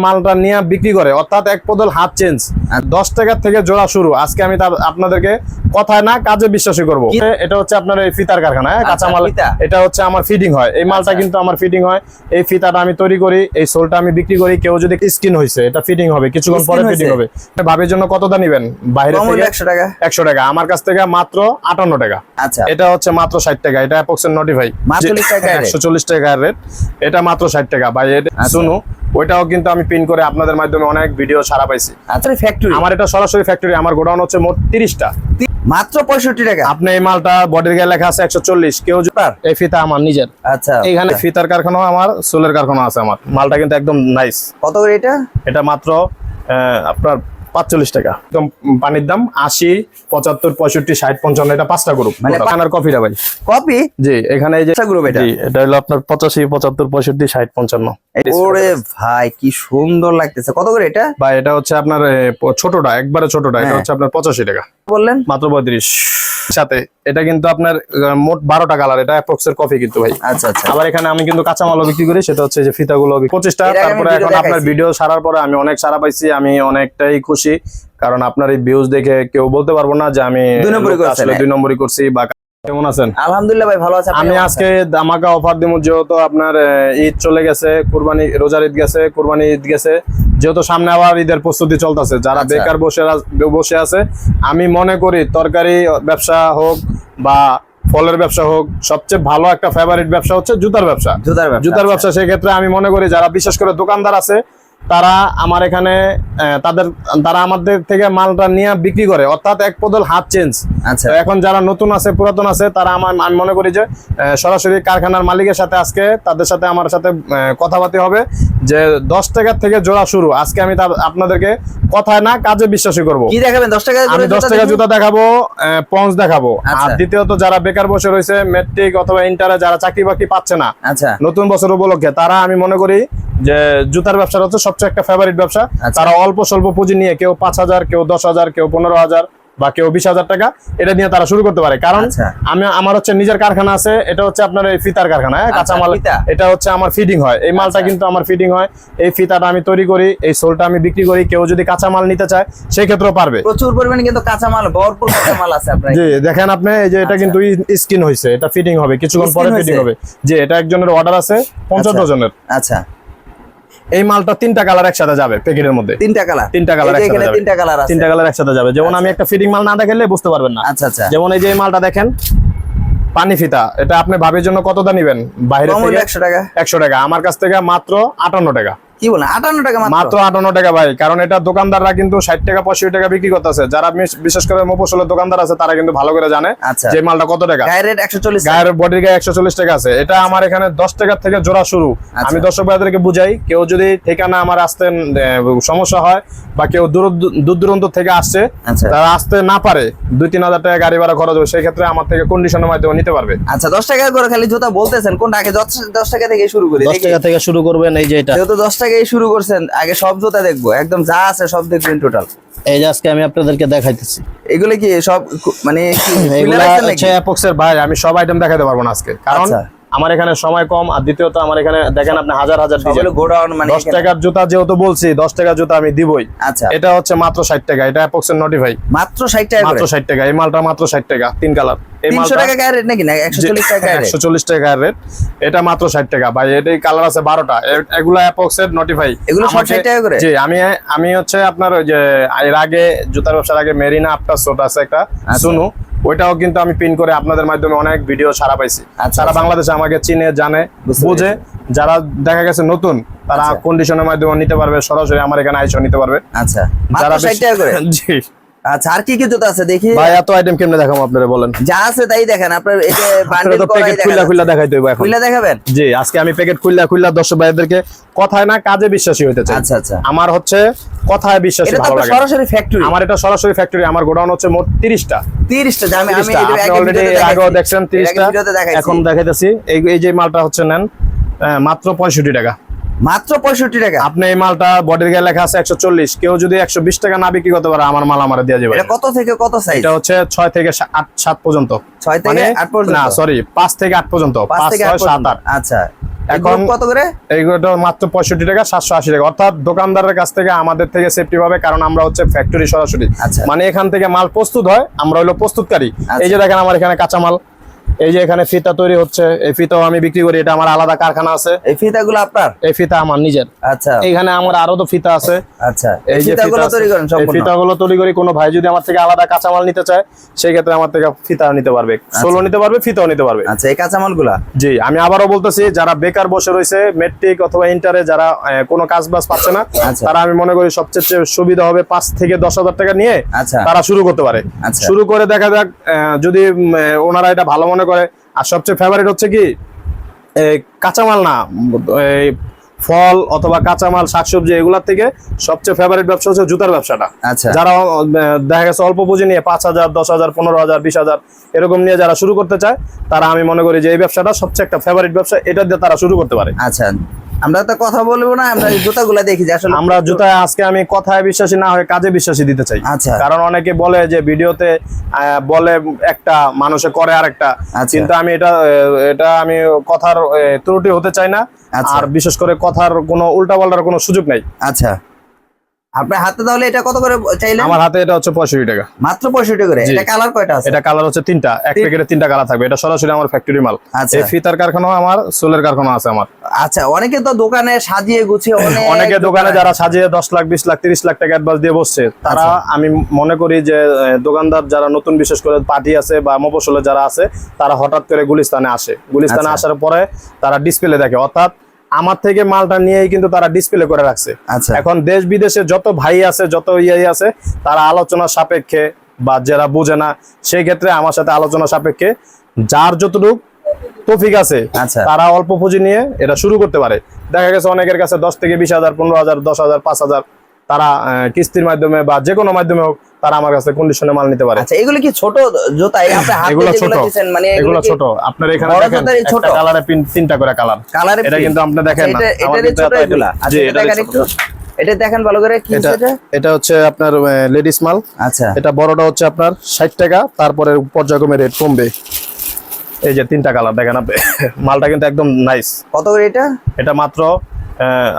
মালটা নিয়ে বিক্রি করে, অর্থাৎ এক বদল হাত চেঞ্জ। 10 টাকা থেকে জোড়া শুরু। আজকে আমি আপনাদেরকে কথায় না কাজে বিশ্বাসী করব। এটা হচ্ছে আপনার এই ফিতার কারখানা, কাঁচামাল। এটা হচ্ছে আমার ফিটিং হয়, এই মালটা কিন্তু আমার ফিটিং হয়। এই ফিতাটা আমি তৈরি করি, এই সোলটা আমি বিক্রি করি। কেউ যদি স্কিন হয়েছে, এটা ফিটিং হবে, কিছুক্ষণ পরে ফিটিং হবে। ভাবির জন্য কতটা নেবেন? বাইরে থেকে 100 টাকা। 100 টাকা, আমার কাছ থেকে মাত্র 58 টাকা। আচ্ছা, এটা হচ্ছে মাত্র 60 টাকা। এটা অ্যাপক্সের নোটিফাই 140 টাকা রেট। এটা মাত্র 60 টাকা ভাই। এটা শুনো, ওইটাও কিন্তু আমি পিন করে আপনাদের মাধ্যমে অনেক ভিডিও ছাড়া পাইছি। আচ্ছা, ফ্যাক্টরি আমার এটা সরাসরি ফ্যাক্টরি। আমার গোডাউন হচ্ছে মোট 30টা, মাত্র 65 টাকা। আপনি এই মালটা বডির গায়ে লেখা আছে 140। কেউ এই ফিতা আমার নিজের। আচ্ছা, এখানে ফিতার কারখানা আমার, সোলের কারখানা আছে আমার। মালটা কিন্তু একদম নাইস। কত করে এটা? এটা মাত্র আপনার 45 টাকা। একদম পানির দাম 80, 75, 65, 60, 55। এটা 5টা গ্রুপ। মানে খানার কফিটা ভাই, কপি। জি, এখানে এই যে গ্রুপ। এটা এটা হলো আপনার 85, 75, 65, 60, 55। ওরে ভাই, কি সুন্দর লাগতেছে। কত করে এটা ভাই? এটা হচ্ছে আপনার ছোটটা, একবারে ছোটটা। এটা হচ্ছে আপনার 85 টাকা বললেন, মাত্র 35 সাথে। এটা কিন্তু আপনার মোট 12টা কালার। এটা অ্যাপক্সের কফি কিন্তু ভাই। আচ্ছা আচ্ছা। আবার এখানে আমি কিন্তু কাঁচামালও বিক্রি করি, সেটা হচ্ছে যে ফিতাগুলো 25টা। তারপরে এখন আপনার ভিডিও ছাড়ার পরে আমি অনেক সাড়া পাইছি, আমি অনেকটাই খুশি। কারণ আপনার এই ভিউজ দেখে কেউ বলতে পারবো না যে আমি আসলে 2 নম্বরই করছি। বা কেমন আছেন? আলহামদুলিল্লাহ ভাই, ভালো আছি। আমি আজকে ধামাকা অফার দিব, যেহেতু আপনার ঈদ চলে গেছে, কুরবানি, রোজার ঈদ গেছে, কুরবানি ঈদ গেছে, যেহেতু সামনে আবার ঈদের প্রস্তুতি চলতেছে। যারা বেকার বসে আছে, আমি মনে করি তরকারি ব্যবসা হোক বা ফলের ব্যবসা হোক, সবচেয়ে ভালো একটা ফেভারিট ব্যবসা হচ্ছে জুতার ব্যবসা। জুতার ব্যবসা। সেক্ষেত্রে আমি মনে করি যারা বিশেষ করে দোকানদার আছে, তারা আমার এখানে তারা আমাদের থেকে মালটা নিয়ে বিক্রি করে, অর্থাৎ এক বদল হাত চেঞ্জ। এখন যারা নতুন আছে, পুরাতন আছে, তারা আমি মনে করি যে সরাসরি কারখানার মালিকের সাথে আজকে তাদের সাথে আমার সাথে কথাবার্তা হবে যে 10 টাকা থেকে জোড়া শুরু। আজকে আমি আপনাদেরকে কথায় না কাজে বিশ্বাসী করব। কি দেখাবেন? 10 টাকা। আমি 10 টাকা জুতা দেখাবো, পঞ্চ দেখাবো। আর দ্বিতীয়ত যারা বেকার বসে রয়েছে, ম্যাট্রিক অথবা ইন্টারে যারা চাকরি বাকরি পাচ্ছে না, নতুন বছর উপলক্ষে, তারা আমি মনে করি যে জুতার ব্যবসা হচ্ছে সবচেয়ে একটা ফেভারিট ব্যবসা। তারা অল্প স্বল্প পুঁজি নিয়ে, কেউ 5,000, কেউ 10,000, কেউ 15,000 বা কেউ 20,000 টাকা, এটা নিয়ে তারা শুরু করতে পারে। কারণ আমার হচ্ছে নিজের কারখানা আছে। এটা হচ্ছে আপনার এই ফিতার কারখানা, কাঁচামাল। এটা হচ্ছে আমার ফিটিং হয়, এই মালটা কিন্তু আমার ফিটিং হয়। এই ফিতাটা আমি তৈরি করি, এই সোলটা আমি বিক্রি করি। কেউ যদি কাঁচামাল নিতে চায়, সেই ক্ষেত্রেও পারবে। প্রচুর পরিমাণে কিন্তু কাঁচামাল, ভরপুর কাঁচামাল আছে আপনার। জি, দেখেন আপনি, এই যে এটা কিন্তু স্কিন হয়েছে, এটা ফিটিং হবে, কিছুক্ষণ পরে ফিটিং হবে। যে এটা একজনের অর্ডার আছে 50 ডজনের। আচ্ছা, এই মালটা 3টা কালার একসাথে যাবে প্যাকেটের মধ্যে। 3টা কালার একসাথে যাবে। 3টা কালার একসাথে যাবে। যেমন আমি একটা ফিটিং মাল না দেখালে বুঝতে পারবেন না। আচ্ছা আচ্ছা। যেমন এই যে মালটা দেখেন, পানি ফিতা। এটা আপনি ভাবির জন্য কতটা নেবেন? বাইরে থেকে 100 টাকা। 100 টাকা, আমার কাছ থেকে মাত্র 58 টাকা। কি বলেন? 58 টাকা মাত্র 58 টাকা ভাই। কারণ এটা দোকানদাররা কিন্তু 60 টাকা 65 টাকা বিক্রি করতেছে। যারা বিশেষ করে মফস্বলের দোকানদার আছে, তারা কিন্তু ভালো করে জানে যে মালটা কত টাকা। গায়ের রেট 140, গায়ের বডির গায়ে 140 টাকা আছে। এটা আমার এখানে 10 টাকা থেকে জোড়া শুরু। আমি দর্শক ভাইদেরকে বুঝাই, কেউ যদি ঠিকানা আমার আসতে সমস্যা হয় বা কেউ দূর দূরান্ত থেকে আসছে, তারা আসতে না পারে, 2-3 হাজার টাকা গাড়ি ভাড়া খরচ হবে, সেই ক্ষেত্রে আমার থেকে কন্ডিশনের মাধ্যমে নিতে পারবে। আচ্ছা, 10 টাকা করে খালি জুতা বলতেছেন, কোনটা আগে? 10 টাকা থেকে শুরু করি। 10 টাকা থেকে শুরু করবেন। এই যে এটা, যেহেতু 10 টাকায় শুরু করছেন, আগে সব জুতা দেখবো, একদম যা আছে সব দেখবেন টোটাল। এই যে আজকে আমি আপনাদেরকে দেখাইতেছি, এগুলো কি সব মানে এগুলা হচ্ছে অ্যাপক্সের ভাই। আমি সব আইটেম দেখাতে পারবো না আজকে, কারণ আমার এখানে সময় কম। আর দ্বিতীয়ত আমার এখানে দেখেন আপনি হাজার গোডাউন, মানে 10 টাকার জুতা যেহেতু বলছি, 10 টাকার জুতা আমি দিবই। আচ্ছা, এটা হচ্ছে মাত্র 60 টাকা। এটা অ্যাপক্সের নোটিফাই, মাত্র 60 টাকা। মাত্র 60 টাকা। এই মালটা মাত্র 60 টাকা, 3 কালার। এই 300 টাকা গায়ের রেট নাকি? না, 140 টাকা গায়ের রেট। 140 টাকা গায়ের রেট। এটা মাত্র 60 টাকা ভাই। এটাই কালার আছে 12টা। এগুলা অ্যাপক্সের নোটিফাই। এগুলো 60 টাকা করে। জি, আমি হচ্ছে আপনার ওই যে এর আগে জুতার ব্যবসার আগে মেরিনা আফটার সোট আছে একটা, শুনু, ওইটাও কিন্তু আমি পিন করে আপনাদের মাধ্যমে অনেক ভিডিও ছাড়া পাইছি। সারা বাংলাদেশে আমাকে চিনে, জানে, বুঝে। যারা দেখা গেছে নতুন, তারা কন্ডিশনের মাধ্যমে নিতে পারবে, সরাসরি আমার এখানে আইসা নিতে পারবে। আচ্ছা, মাত্র 60 টাকা করে। জি। আচ্ছা, আর কি কি জুতা আছে দেখি ভাই? এত আইটেম কেমনে দেখাবো আপনারা বলেন? যা আছে তাই দেখেন। আপনার এটা বান্ডেল করাই প্যাকেট খুলে দেখাইতে হবে এখন। খুলে দেখাবেন? জি, আজকে আমি প্যাকেট খুলে দর্শক ভাইদেরকে কথায় না কাজে বিশ্বাসী হইতে চাই। আচ্ছা আচ্ছা। আমার হচ্ছে কথায় বিশ্বাসী ভালো লাগে। এটা সরাসরি ফ্যাক্টরি। আমার এটা সরাসরি ফ্যাক্টরি। আমার গোডাউন হচ্ছে মোট 30টা। 30টা। আমি অলরেডি আগেও দেখছেন 30টা, এখন দেখাইতেছি। এই যে মালটা হচ্ছে নেন মাত্র 65 টাকা। মাত্র 65 টাকা। আপনি এই মালটা বডির গায়ে লেখা আছে 140, কেউ যদি 120 টাকা না বিক্রি করতে পারে আমার মাল আমার দিয়ে যাবে। এটা কত থেকে কত সাইজ? এটা হচ্ছে 6 থেকে 7 পর্যন্ত। 6 থেকে মানে 8 পর্যন্ত না সরি 5 থেকে 8 পর্যন্ত, 5 5 থেকে 6 8 7 পর্যন্ত। 8। আচ্ছা, এখন এখন কত করে? এইগুলো মাত্র 65 টাকা, 780 টাকা, অর্থাৎ দোকানদারের কাছ থেকে আমাদের থেকে সেফটি পাবে, কারণ আমরা হচ্ছে ফ্যাক্টরি সরাসরি। আচ্ছা। মানে এখান থেকে মাল প্রস্তুত হয়, আমরা হলো প্রস্তুতকারী। আচ্ছা। এই যে দেখেন আমার এখানে কাঁচামাল, এই যে এখানে ফিতা তৈরি হচ্ছে, এই ফিতাও আমি বিক্রি করি, এটা আমার আলাদা কারখানা আছে। এই ফিতাগুলো আপনার? এই ফিতা আমার নিজের। আচ্ছা এখানে আমার আরো তো ফিতা আছে। আচ্ছা, এই যে ফিতাগুলো ফিতা তৈরি করেন এই সম্পূর্ণ? ফিতাগুলো তৈরি করি। কোনো ভাই যদি আমার থেকে আলাদা কাঁচামাল নিতে চায়, সেই ক্ষেত্রে আমার থেকে ফিতা নিতে পারবে, সোলো নিতে পারবে, ফিতাও নিতে পারবে। আচ্ছা, এই কাঁচামালগুলা? জি, আমি আবারও বলতেছি, যারা বেকার বসে রয়েছে, মেট্রিক অথবা ইন্টারে যারা কোনো কাজ বাজ পাচ্ছে না, আচ্ছা। তারা আমি মনে করি সবচেয়ে সুবিধা হবে 5 থেকে 10,000 টাকা নিয়ে আচ্ছা। তারা শুরু করতে পারে। আচ্ছা। শুরু করে দেখা যাক, যদি ওনারা এটা ভালো মনে করে। আর সবচেয়ে ফেভারিট হচ্ছে কি, কাঁচামাল না, এই ফল অথবা কাঁচামাল শাকসবজি এগুলোর থেকে সবচেয়ে ফেভারিট ব্যবসা হচ্ছে জুতার ব্যবসাটা। আচ্ছা। যারা দেখা গেছে অল্প পুঁজি নিয়ে 5,000 10,000 15,000 20,000 এরকম নিয়ে যারা শুরু করতে চায়, তারা আমি মনে করি যে এই ব্যবসাটা সবচেয়ে একটা ফেভারিট ব্যবসা, এটা দিয়ে তারা শুরু করতে পারে। আচ্ছা, আমরা তো কথা বলবো না, আমরা এই জুতাগুলা দেখি যে আসলে আমরা জুতায় আজকে আমি কথায় বিশ্বাসী না হয়ে কাজে বিশ্বাসী দিতে চাই। আচ্ছা। কারণ অনেকে বলে যে ভিডিওতে বলে একটা, মানুষে করে আরেকটা। আচ্ছা। কিন্তু আমি এটা আমি কথার ত্রুটি হতে চাই না। আচ্ছা। আর বিশেষ করে কথার কোনো উল্টাপাল্টার কোনো সুযোগ নাই। আচ্ছা, আপনার হাতে তাহলে এটা কত করে চাইলেন? আমার হাতে এটা হচ্ছে 65 টাকা। মাত্র 65 করে। জি। এটা কালার কয়টা আছে? এটা কালার হচ্ছে 3টা, এক প্যাকেটে 3টা কালার থাকবে। এটা সরাসরি আমার ফ্যাক্টরি মাল। আচ্ছা। এই ফিতার কারখানাও আমার, সোলের কারখানা আছে আমার। আচ্ছা, অনেকে তো দোকানে সাজিয়ে গুছিয়ে অনেকে দোকানে যারা সাজিয়ে 10 লাখ 20 লাখ 30 লাখ টাকা অ্যাডভান্স দিয়ে বসছে, তারা আমি মনে করি যে দোকানদার যারা নতুন, বিশেষ করে পার্টি আছে বা মফস্বলে যারা আছে, তারা হঠাৎ করে গুলিস্তানে আসে। গুলিস্তানে আচ্ছা। আসার পরে তারা ডিসপ্লে দেখে, অর্থাৎ আমার থেকে মালটা নিয়েই কিন্তু তারা ডিসপ্লে করে রাখছে। আচ্ছা। এখন দেশ বিদেশে যত ভাই আছে, যত ইয়ে আছে, তারা আলোচনা সাপেক্ষে বা যারা বোঝে না, সেই ক্ষেত্রে আমার সাথে আলোচনা সাপেক্ষে যার যতটুকু তৌফিক আছে, আচ্ছা। তারা অল্প পুঁজি নিয়ে এটা শুরু করতে পারে। দেখা গেছে অনেকের কাছে 10 থেকে 20,000 15,000 10,000 5,000 তারা কিস্তির মাধ্যমে বা যে কোনো মাধ্যমে হোক, তারা আমার কাছে কন্ডিশনে মাল নিতে পারে। আচ্ছা, এগুলো কি ছোট জুতা? আপনি হাতে এগুলো যেগুলো ছোট, দিবেন মানে এগুলো ছোট। আপনার এখানে বড় দেখেন জুতারই ছোট? একটা কালারে 3টা করে কালার। কালারে এটা কিন্তু আপনি দেখেন না, এটা আমার এটারই কিন্তু ছোট এত এগুলা। item- আচ্ছা, জি, এটা এটারই দেখেন ছোট। একটু, এটা দেখেন ভালো করে কি এটা এটা? এটা হচ্ছে আপনার লেডিস মাল। আচ্ছা। এটা বড়টা হচ্ছে আপনার 60 টাকা, তারপরে পর্যায়ক্রমে রেট কমবে। এই যে 3টা কালার দেখেন আপনি, মালটা কিন্তু একদম নাইস। কত করে এটা? এটা মাত্র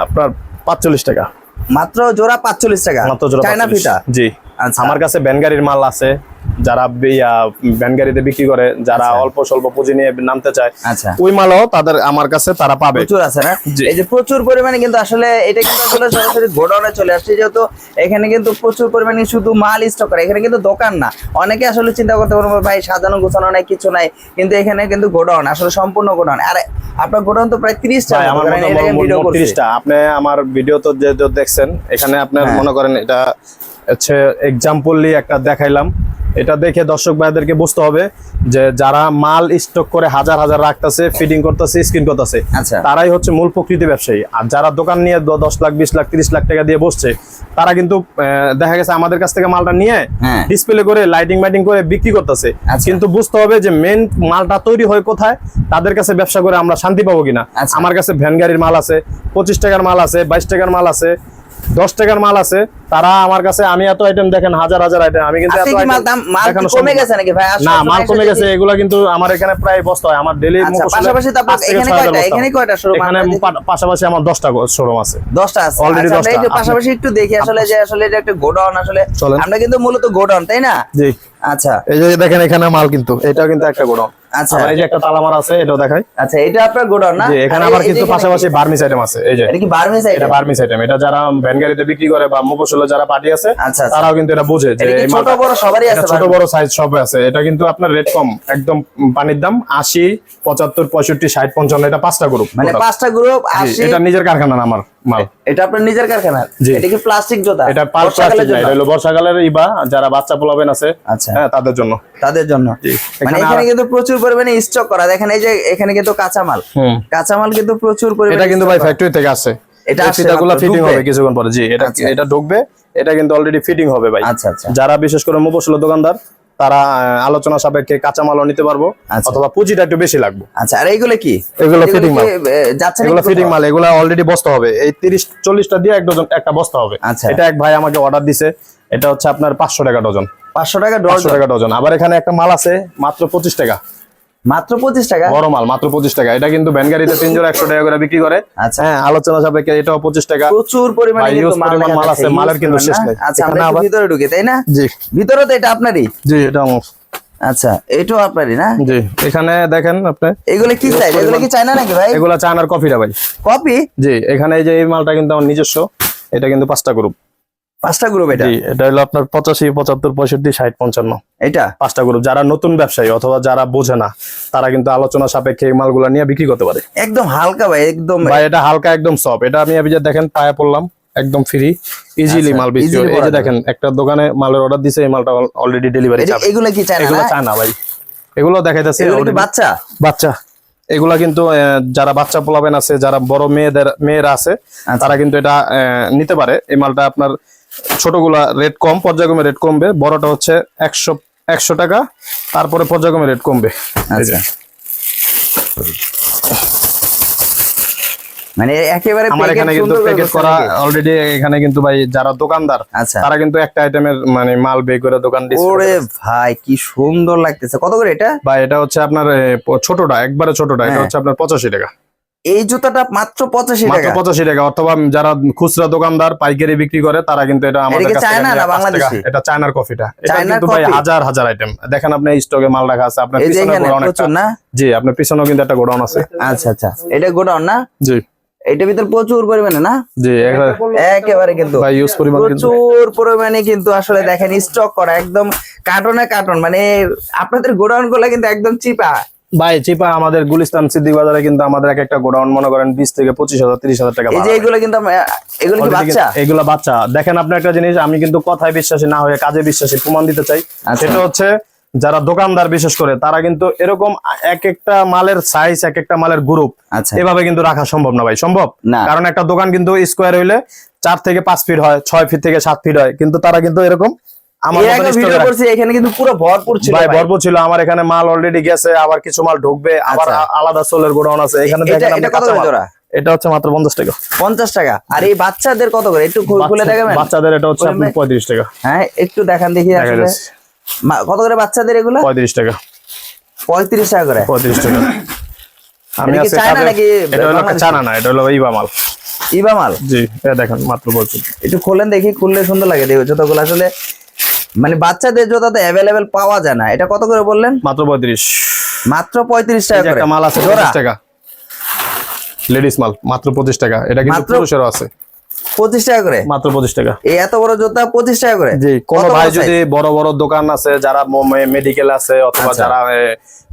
আপনার 45 টাকা। মাত্র জোড়া 45 টাকা। মাত্র জোড়া চায়না 45। ফিতা? জি। আচ্ছা। আমার কাছে ভ্যানগাড়ির মাল আছে, যারা ভ্যানগাড়িতে বিক্রি করে, যারা আচ্ছা। অল্প স্বল্প পুঁজি নিয়ে নামতে চায়, আচ্ছা। ওই মালও তাদের আমার কাছে তারা পাবে। প্রচুর আছে না? জি। এই যে প্রচুর পরিমাণে কিন্তু আসলে এটা কিন্তু আসলে সরাসরি গোডাউনে চলে আসছে, যেহেতু এখানে কিন্তু প্রচুর পরিমাণে শুধু মাল স্টক করে। এখানে কিন্তু দোকান না। অনেকে আসলে চিন্তা করতে পারবো ভাই সাজানো গোছানো নাই, কিছু নাই, কিন্তু এখানে কিন্তু গোডাউন, আসলে সম্পূর্ণ গোডাউন। আর আপনার গোডাউন তো প্রায় 30টা। ভাই, আমার ভিডিও করছি। 30টা। আপনি আমার ভিডিও তো যে দেখছেন, এখানে আপনার হ্যাঁ। মনে করেন এটা হচ্ছে এক্সাম্পললি একটা দেখাইলাম। এটা দেখে দর্শক ভাইদেরকে বুঝতে হবে যে যারা মাল স্টক করে হাজার হাজার রাখতেছে, ফিটিং করতেছে, স্ক্রিন করতেছে, আচ্ছা। তারাই হচ্ছে মূল প্রকৃতি ব্যবসায়ী। আর যারা দোকান নিয়ে 10 লাখ 20 লাখ 30 লাখ টাকা দিয়ে বসছে, তারা কিন্তু দেখা গেছে আমাদের কাছ থেকে মালটা নিয়ে হ্যাঁ। ডিসপ্লে করে লাইটিং মাইটিং করে বিক্রি করতেছে। আচ্ছা। কিন্তু বুঝতে হবে যে মেন মালটা তৈরি হয় কোথায়, তাদের কাছে ব্যবসা করে আমরা শান্তি পাবো কিনা। আচ্ছা। আমার কাছে ভ্যান গাড়ির মাল আছে, 25 টাকার মাল আছে, 22 টাকার মাল আছে, 10 টাকার মাল আছে। তারা আমার কাছে, আমি এত আইটেম দেখেন, হাজার হাজার আইটেম, আমি কিন্তু আজকে এত কি item মাল দাম মাল কি দেখানো কমে সম্ভব গেছে নাকি ভাই? না, মাল কমে গেছে। এগুলা কিন্তু আমার এখানে প্রায় বস্তা হয়, আমার ডেইলি আচ্ছা, পাশাপাশি তো আপনার এখানে কয়টা? এখানে কয়টা শোরুম? এখানে পাশাপাশি আমার 10টা শোরুম আছে। 10টা আছে। Already আচ্ছা, আমরা 10টা। একটু পাশাপাশি একটু দেখি আসলে যে আসলে এটা একটা গোডাউন। আসলে চলেন। আমরা কিন্তু মূলত গোডাউন, তাই না? জি। আচ্ছা। এই যে দেখেন এখানে মাল, কিন্তু এটাও কিন্তু একটা গোডাউন। আচ্ছা। আবার এই যে একটা তালামার আছে, এটাও দেখাই। আচ্ছা, এটা আপনার গোডাউন না? জি, এখানে আর আবার এই কিন্তু যে পাশাপাশি বার্মিস আইটেম আছে। এই যে এটা কি বার্মিস এটা আইটেম? Burmese item. এটা যারা ভ্যান গাড়িতে বিক্রি করে বা মফস্বলে যারা পার্টি আছে, আচ্ছা, আচ্ছা। তারাও কিন্তু এটা বোঝে যে এটা কি এই ছোট মালটা- বড় সবারই আছে? এটা ছোট বড় সাইজ সব আছে। এটা কিন্তু আপনার রেট কম একদম। পানির দাম 80 75 65 60 55। এটা 5টা গ্রুপ। মানে 5টা গ্রুপ 80। এটা নিজের কারখানা না আমার মাল। এটা আপনার নিজের কারখানা? জি। এটা কি প্লাস্টিক জুতা? এটা বর্ষাকালের প্লাস্টিক না, জন্য? এটা হলো বর্ষাকালের ইবা, যারা বাচ্চা পোলাবেন আছে, আচ্ছা। হ্যাঁ, তাদের জন্য। তাদের জন্য। জি। মানে এখানে এখানে কিন্তু প্রচুর পরিমাণে স্টক করা। দেখেন এই যে এখানে কিন্তু কাঁচামাল, কাঁচামাল কিন্তু প্রচুর পরিমাণে। এটা কিন্তু stock ভাই করা। ফ্যাক্টরি থেকে আসছে। এটা আসছে ফিতাগুলো মাত্র, ফিটিং ঢুকবে? হবে কিছুক্ষণ পরে। জি, এটা আচ্ছা। এটা ঢুকবে। এটা কিন্তু অলরেডি ফিটিং হবে ভাই। আচ্ছা, আচ্ছা। যারা বিশেষ করে মফস্বল দোকানদার, তারা আলোচনা সাপেক্ষে কাঁচামালও নিতে পারবো, অথবা পুঁজিটা একটু বেশি লাগবে। আচ্ছা, আর এইগুলো কি? এগুলো ফিটিং মাল, যাচ্ছে এগুলো ফিটিং মাল, এগুলো অলরেডি বস্তা হবে। এই 30-40টা দিয়ে এক ডজন একটা বস্তা হবে। আচ্ছা, এটা এক ভাই আমাকে অর্ডার দিছে, এটা হচ্ছে আপনার 500 টাকা ডজন। 500 টাকা 500 টাকা ডজন। আবার এখানে একটা মাল আছে মাত্র 25 টাকা, মাত্র 25 টাকা, বড় মাল মাত্র 25 টাকা। এটা কিন্তু ভ্যান গাড়িতে 3 জোড়া 100 টাকা করে বিক্রি করে। আচ্ছা, হ্যাঁ, আলোচনা সাপেক্ষে এটাও 25 টাকা। প্রচুর পরিমাণে কিন্তু মাল আছে, মালের কিন্তু শেষ নেই। আচ্ছা, আমরা একটু ভিতরে ঢুকি, তাই না? জি, ভিতরে তো এটা আপনারই? জি, এটা আমার। আচ্ছা, এটাও আপনারই না? জি, এখানে দেখেন আপনি, এগুলো কি সাইজ? এগুলো কি চায়না নাকি ভাই? এগুলা চায়নার কফিটা ভাই। কপি? জি, এখানে এই যে এই মালটা কিন্তু আমার নিজস্ব, এটা কিন্তু 5টা গ্রুপ। 5টা গ্রুপ? এটা জি, এটা হলো আপনার 85, 75, 65, 60, 55, এটা 5টা গ্রুপ। যারা নতুন ব্যবসায়ী অথবা যারা বোঝে না, তারা কিন্তু আলোচনা সাপেক্ষে এই মালগুলা নিয়ে বিক্রি করতে পারে। একদম হালকা ভাই, একদম ভাই এটা হালকা, একদম সফট। এটা আমি যে দেখেন পায়ে পড়লাম, একদম ফ্রি, ইজিলি মাল বিক্রি হয়। এই যে দেখেন একটা দোকানে মালের অর্ডার দিছে, এই মালটা অলরেডি ডেলিভারি যাবে। এগুলো কি চায়না? এগুলো চায়না ভাই, এগুলো দেখাইতেছে। এগুলো কি বাচ্চা? বাচ্চা, এগুলা কিন্তু যারা বাচ্চা পোলাবেন আছে, যারা বড় মেয়েরা আছে, তারা কিন্তু এটা নিতে পারে। এই মালটা আপনার ছোটগুলা রেট কম, পর্যায়ক্রমে রেট কমবে। বড়টা হচ্ছে 100 টাকা, তারপরে পর্যায়ক্রমে রেট কমবে। আচ্ছা, মানে একেবারে আমার এখানে কিন্তু প্যাকেট করা অলরেডি। এখানে কিন্তু ভাই যারা দোকানদার, তারা কিন্তু একটা আইটেমের মানে মাল বে করে দোকান দিচ্ছে। ওরে ভাই, কি সুন্দর লাগতেছে! কত করে এটা ভাই? এটা হচ্ছে আপনার ছোটটা, একবারে ছোটটা, এটা হচ্ছে আপনার 85 টাকা। এই জুতাটা মাত্র 85 মাত্র টাকা? 85 টাকা। অথবা যারা খুচরা দোকানদার পাইকারি বিক্রি করে, তারা কিন্তু এটা আমাদের কাছে চায়না না বাংলাদেশি? এটা চায়নার কফিটা। এটা কিন্তু ভাই হাজার হাজার আইটেম। দেখেন আপনি স্টকে মাল রাখা আছে, আপনার পিছনে গোডাউন একটা না? জি, আপনার পিছনেও কিন্তু একটা গোডাউন আছে। আচ্ছা আচ্ছা, এটা গোডাউন না? জি, এটার ভিতর প্রচুর পরিমাণে না? জি, একেবারে কিন্তু ভাই ইউজ পরিমাণ কিন্তু প্রচুর পরিমাণে কিন্তু আসলে দেখেন স্টক করা একদম কার্টনে কার্টন। মানে আপনাদের গোডাউন গুলো কিন্তু একদম চিপা ভাই, চিপা। আমাদের গুলিস্তান সিদ্দিক বাজারে কিন্তু আমাদের একটা গোডাউন মনে করেন 20 থেকে 25,000, 30,000 টাকা। এই যে এগুলো কিন্তু এগুলো কি বাচ্চা? এগুলো বাচ্চা। দেখেন আপনি একটা জিনিস, আমি কিন্তু কথায় বিশ্বাসী না হয়ে কাজে বিশ্বাসী, প্রমাণ দিতে চাই। সেটা হচ্ছে যারা দোকানদার বিশেষ করে, তারা কিন্তু এরকম এক একটা মালের সাইজ, এক একটা মালের গ্রুপ এভাবে কিন্তু রাখা সম্ভব না ভাই, সম্ভব না। কারণ একটা দোকান কিন্তু স্কোয়ার হইলে 4 থেকে 5 ফিট হয়, 6 ফিট থেকে 7 ফিট হয়, কিন্তু তারা কিন্তু এরকম এখানে কিন্তু পুরো ভরপুর ছিল ভাই, ভরপুর ছিল। আমার এখানে মাল অলরেডি গেছে, আবার কিছু মাল ঢুকবে, আবার আলাদা সোলের গোডাউন আছে। এখানে দেখেন আপনি কাঁচা মাল। এটা হচ্ছে মাত্র 50 টাকা। 50 টাকা। আর এই বাচ্চাদের কত করে একটু খুলে দেখাবেন? বাচ্চাদের এটা হচ্ছে আপনি 35 টাকা। হ্যাঁ, একটু দেখান দেখি আসলে কত করে বাচ্চাদের এগুলো? 35 টাকা। 35 টাকা করে? 35 টাকা। আমি আছে চায়না নাকি? এটা হলো চায়না না, এটা হলো ইবা মাল। ইবা মাল? জি, এটা দেখেন মাত্র বলছি। একটু খোলেন দেখি, খুললে সুন্দর লাগে দেখো জুতোগুলো। আসলে মানে বাচ্চাদের জুতা তো অ্যাভেলেবেল পাওয়া যায় না। এটা কত করে বললেন? মাত্র 35। মাত্র 35 টাকা করে? একটা মাল আছে 25 টাকা, লেডিস মাল, মাত্র 25 টাকা। এটা কিন্তু পুরুষেরও আছে। 25 টাকা করে? মাত্র 25 টাকা। এই এত বড় জুতা 25 টাকা করে? জি, কোন ভাই যদি বড় বড় দোকান আছে, যারা মেডিকেল আছে, অথবা যারা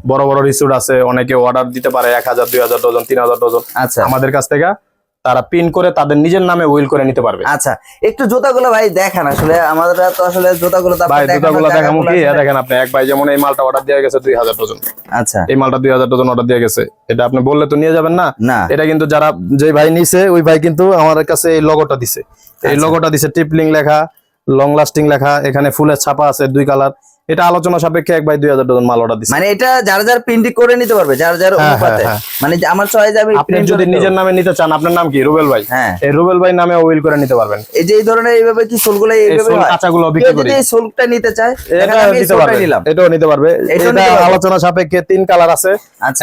বড় বড় রিসোর্ট আছে, অনেকে অর্ডার দিতে পারে 1000, 2000 ডজন, 3000 ডজন। আচ্ছা, আমাদের কাছ থেকে তারা পিন করে তাদের নিজের নামে উইল করে নিতে পারবে। আচ্ছা, একটু জুতাগুলো ভাই দেখান। আসলে আমাদের তো আসলে জুতাগুলো ভাই, জুতাগুলো দেখামু কি? দেখেন আপনি, এক ভাই যেমন এই মালটা অর্ডার দেওয়া গেছে 2000 ডজন। আচ্ছা, এই মালটা 2000 ডজন অর্ডার দেওয়া গেছে। এটা আপনি বললে তো নিয়ে যাবেন না। না, এটা কিন্তু যারা যে ভাই নিছে, ওই ভাই কিন্তু আমার কাছে এই লোগোটা দিছে। এই লোগোটা দিছে, টিপলিং লেখা, লং লাস্টিং লেখা, এখানে ফুলের ছাপা আছে 2 কালার। এটা আলোচনা সাপেক্ষে এক ভাই 2000 ডজন মাল অর্ডার দিছে। মানে এটা যার যার প্রিন্টিং করে নিতে পারবে, যার যার অনুপাতে। মানে আমার চয়েস আমি আপনি যদি নিজের নামে নিতে চান, আপনার নাম কি? রুবেল ভাই। এই রুবেল ভাই নামে উইল করে নিতে পারবেন। এই যে এই ধরনের এইভাবে কি সোলগুলো এইভাবে হয়? কাঁচাগুলো বিক্রি করি। যদি এই সোলটা নিতে চায়, এটা নিতে পারবে, এটাও নিতে পারবে। এটা আলোচনা সাপেক্ষে 3 কালার আছে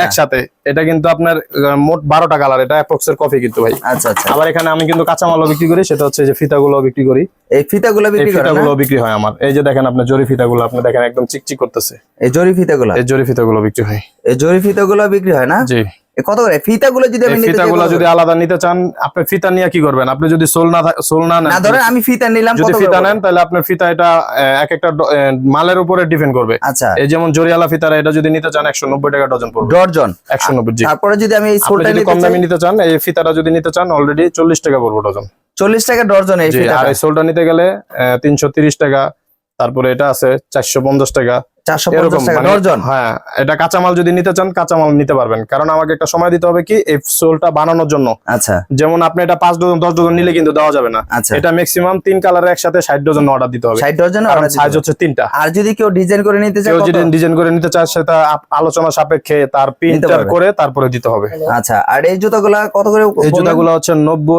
একসাথে। এটা কিন্তু আপনার মোট 12টা কালার। এটা অ্যাপ্রক্সের কফি কিন্তু ভাই। আচ্ছা আচ্ছা। আবার এখানে আমি কিন্তু কাঁচামালও বিক্রি করি, সেটা হচ্ছে যে ফিতাগুলো বিক্রি করি। এই ফিতাগুলো বিক্রি করেন? ফিতাগুলো বিক্রি হয় আমার। এই যে দেখেন আপনি জরি ফিতাগুলো, আপনি দেখেন একদম চিকচিক করতেছে। এই জরি ফিতাগুলো? এই জরি ফিতাগুলো বিক্রি হয়। এই জরি ফিতাগুলো বিক্রি হয় না? জি। কত করে ফিতাগুলো? যদি আমি ফিতাগুলো যদি আলাদা নিতে চান, আপনি ফিতা নিয়ে কি করবেন? আপনি যদি সোল না নেন, না ধরেন আমি ফিতা নিলাম, যদি ফিতা নেন তাহলে আপনার ফিতা এটা এক একটা মালের উপরে ডিপেন্ড করবে। আচ্ছা, এই যেমন জরিয়ালা ফিতারা, এটা যদি নিতে চান 190 টাকা ডজন পড়বে। ডজন 190। জি। তারপরে যদি আমি এই সোলটা নিতে কম দামে নিতে চান, এই ফিতাটা যদি নিতে চান, অলরেডি 40 টাকা পড়বে ডজন। 40 টাকা ডজন এই ফিতা। আর এই সোলটা নিতে গেলে 330 টাকা। তারপরে এটা আছে 450 টাকা। 450 টাকা মানে ডর্জন। হ্যাঁ, এটা কাঁচামাল যদি নিতে চান কাঁচামাল নিতে পারবেন, কারণ আমাকে একটা সময় দিতে হবে কি এই সোলটা বানানোর জন্য। আচ্ছা যেমন আপনি এটা 5 ডজন 10 ডজন নিলে কিন্তু দেওয়া যাবে না। আচ্ছা। এটা ম্যাক্সিমাম 3 কালারের একসাথে 60 ডজন অর্ডার দিতে হবে। 60 ডজন কারণ order দিতে সাইজ হবে। হচ্ছে 3টা। আর যদি কেউ ডিজাইন করে নিতে চায় কেউ কত? যদি ডিজাইন করে নিতে চায় সেটা আলোচনা সাপেক্ষে তার প্রিন্টার পারবে। করে তারপরে দিতে হবে। আচ্ছা আর এই জুতাগুলা কত করে এই বললেন? জুতাগুলো হচ্ছে 90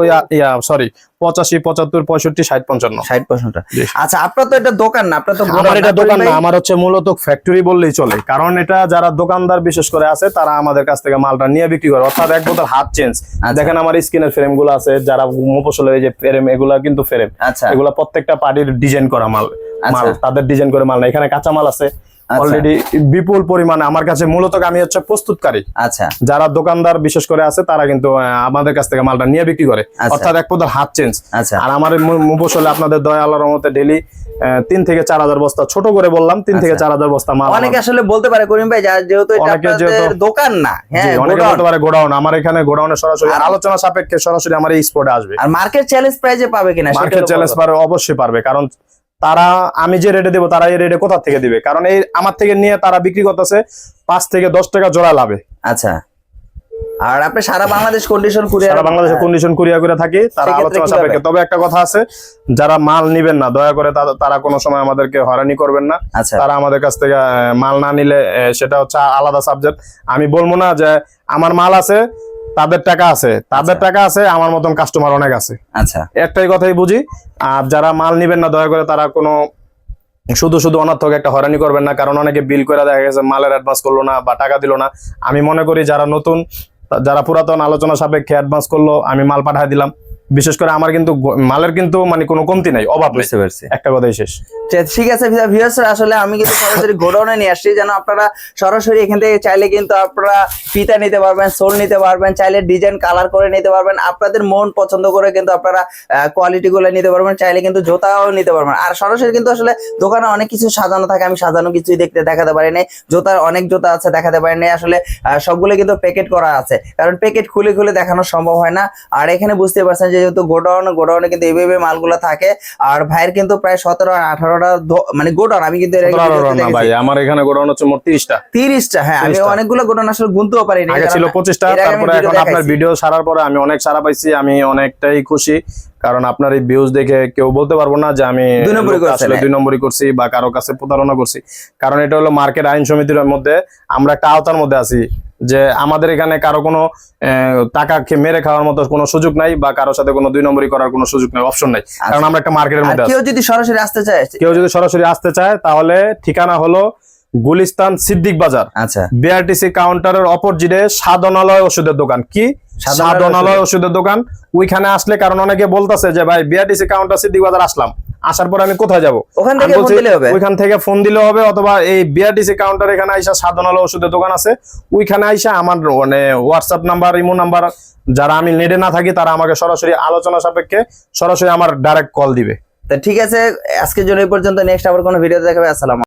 সরি 85 75 65 60 55। 60%। জি। আচ্ছা আপনার তো এটা দোকান না, আপনার তো আমার গোডাউন এটা না, দোকান ভাই? না, আমার হচ্ছে মূলত ফ্যাক্টরি বললেই চলে, কারণ এটা যারা দোকানদার বিশেষ করে আছে তারা আমাদের কাছ থেকে মালটা নিয়ে বিক্রি করে, অর্থাৎ এক বোতল হাত চেঞ্জ। দেখেন আমার স্কিনের ফ্রেম গুলো আছে, যারা মোপসলের এই যে ফ্রেম এগুলা কিন্তু ফ্রেম, আচ্ছা এগুলা প্রত্যেকটা পার্টির ডিজাইন করা মাল, আচ্ছা। তাদের ডিজাইন করে মাল না, এখানে কাঁচা মাল আছে অলরেডি বিপুল পরিমাণে আমার কাছে। মূলত আমি হচ্ছে প্রস্তুতকারী, আচ্ছা যারা দোকানদার বিশেষ করে আছে তারা কিন্তু আমাদের কাছ থেকে মালটা নিয়ে বিক্রি করে, আচ্ছা। অর্থাৎ এক বোতল হাত চেঞ্জ। আচ্ছা আর আমার মুফসলে আপনাদের দয়া আল্লাহর রহমতে ডেইলি 3 থেকে 4000 বস্তা, ছোট করে বললাম 3 থেকে 4000 বস্তা মাল। অনেকে আসলে বলতে পারে করিম ভাই যেহেতু এটা অনেকে আপনাদের যেহেতু- দোকান না, হ্যাঁ অনেকে গোডাউন। বলতে পারে গোডাউন, আমার এখানে গোডাউনে সরাসরি আলোচনা সাপেক্ষে সরাসরি আমার এই স্পটে আসবে। আর মার্কেট চ্যালেঞ্জ প্রাইজে পাবে কিনা মার্কেট চ্যালেঞ্জ পারে, অবশ্যই পারবে, কারণ তারা আমি যে রেটে দেবো তারা এই রেটে কোথা থেকে দিবে, কারণ এই আমার থেকে নিয়ে তারা বিক্রি করতেছে 5 থেকে 10 টাকা জোড়া লাভে। আচ্ছা আর আপনি সারা বাংলাদেশ কন্ডিশন কুরিয়ার, সারা বাংলাদেশে কন্ডিশন কুরিয়ার করে থাকি, তারা সেক্ষেত্রে আলোচনা কিভাবে? সাপেক্ষে। তবে একটা কথা আছে, যারা মাল নিবেন না দয়া করে তারা কোনো সময় আমাদেরকে হয়রানি করবেন না। আচ্ছা তারা আমাদের কাছ থেকে মাল না নিলে সেটা হচ্ছে আলাদা সাবজেক্ট। আমি বলবো না যে আমার মাল আছে তাদের টাকা আছে, তাদের টাকা আছে, আমার মতন কাস্টমার অনেক আছে, আচ্ছা একটাই কথাই বুঝি। আর যারা মাল নিবেন না দয়া করে তারা কোনো শুধু শুধু অনর্থক একটা হয়রানি করবেন না, কারণ অনেকে বিল করে দেখা গেছে মালের অ্যাডভান্স করলো না বা টাকা দিল না। আমি মনে করি যারা নতুন, যারা পুরাতন আলোচনা সাপেক্ষে অ্যাডভান্স করলো, আমি মাল পাঠিয়ে দিলাম। বিশেষ করে আমার কিন্তু মালের কিন্তু মানে কোনো কমতি নাই, অভাব নেই, বুঝতে পারছি। একটা কথাই শেষ। ঠিক আছে ভিউয়ার্স, আসলে আমি কিন্তু সরাসরি গোডাউনে নিয়ে আসছি, যেন আপনারা সরাসরি এখান থেকে চাইলে কিন্তু আপনারা ফিতা নিতে পারবেন, সোল নিতে পারবেন, চাইলে ডিজাইন কালার করে নিতে পারবেন, আপনাদের মন পছন্দ করে কিন্তু আপনারা কোয়ালিটি গুলো নিতে পারবেন, চাইলে কিন্তু জুতাও নিতে পারবেন। আর সরাসরি কিন্তু আসলে দোকানে অনেক কিছু সাজানো থাকে, আমি সাজানো কিছুই দেখাতে পারি নাই, জুতার অনেক জুতা আছে দেখাতে পারি নাই, আসলে সবগুলো কিন্তু প্যাকেট করা আছে, কারণ প্যাকেট খুলে খুলে দেখানো সম্ভব হয় না। আর এখানে বুঝতে পারছেন যেহেতু গোডাউনে কিন্তু এইভাবে মালগুলো থাকে। আর ভাইয়ের কিন্তু প্রায় 17-18টা মানে গোডাউন, আমি কিন্তু এর আগে ভিডিওতে না ভাই, দেখেছি। আমার এখানে গোডাউন হচ্ছে মোট 30টা। 30টা, হ্যাঁ আমি 30টা। অনেকগুলো গোডাউন আসলে গুনতেও পারিনি, আগে ছিল 25টা, এর আগে আমি তারপরে ভিডিও এখন আপনার দেখাইছি। ভিডিও ছাড়ার পরে আমি অনেক সাড়া পাইছি, আমি অনেকটাই খুশি, কারণ আপনার এই ভিউজ দেখে কেউ বলতে পারবো না যে আমি দুই নম্বরই করছেন, আসলে 2 নম্বরই করছি বা কারো কাছে প্রতারণা করছি। কারণ এটা হলো মার্কেট আইন সমিতির মধ্যে আমরা একটা আওতার মধ্যে আছি, যে আমাদের এখানে কারো কোনো টাকা মেরে খাওয়ার মতো কোনো সুযোগ নাই, বা কারোর সাথে কোনো 2 নম্বরই করার কোনো সুযোগ নাই, অপশন নাই, কারণ আমরা একটা মার্কেটের আর মধ্যে আছি। কেউ যদি সরাসরি আসতে চায়, কেউ যদি সরাসরি আসতে চায় তাহলে ঠিকানা হলো গুলিস্তান সিদ্দিক বাজার, আচ্ছা বিআরটিসি কাউন্টারের অপোজিটে সাধনালয় ওষুধের দোকান। কি সাধনালয় ওষুধের দোকান? ওইখানে আসলে, কারণ অনেকে বলতেছে যে ভাই বিআরটিসি কাউন্টার সিদ্দিক বাজার আসলাম, আসার পর আমি কোথায় যাব? ওখান থেকে ফোন দিলে হবে। ওইখান থেকে ফোন দিলে হবে, অথবা এই বিআরটিসি কাউন্টার এখানে আইসা সাধনালয় ওষুধের দোকান আছে, ওইখানে আইসা আমার মানে হোয়াটসঅ্যাপ নাম্বার, ইমো নাম্বার, যারা আমি নেটে না থাকি তারা আমাকে সরাসরি আলোচনা সাপেক্ষে সরাসরি আমার ডাইরেক্ট কল দিবে। তো ঠিক আছে, আজকের জন্য এই পর্যন্ত, নেক্সট আবার কোনো ভিডিওতে দেখাবে। আসসালাম।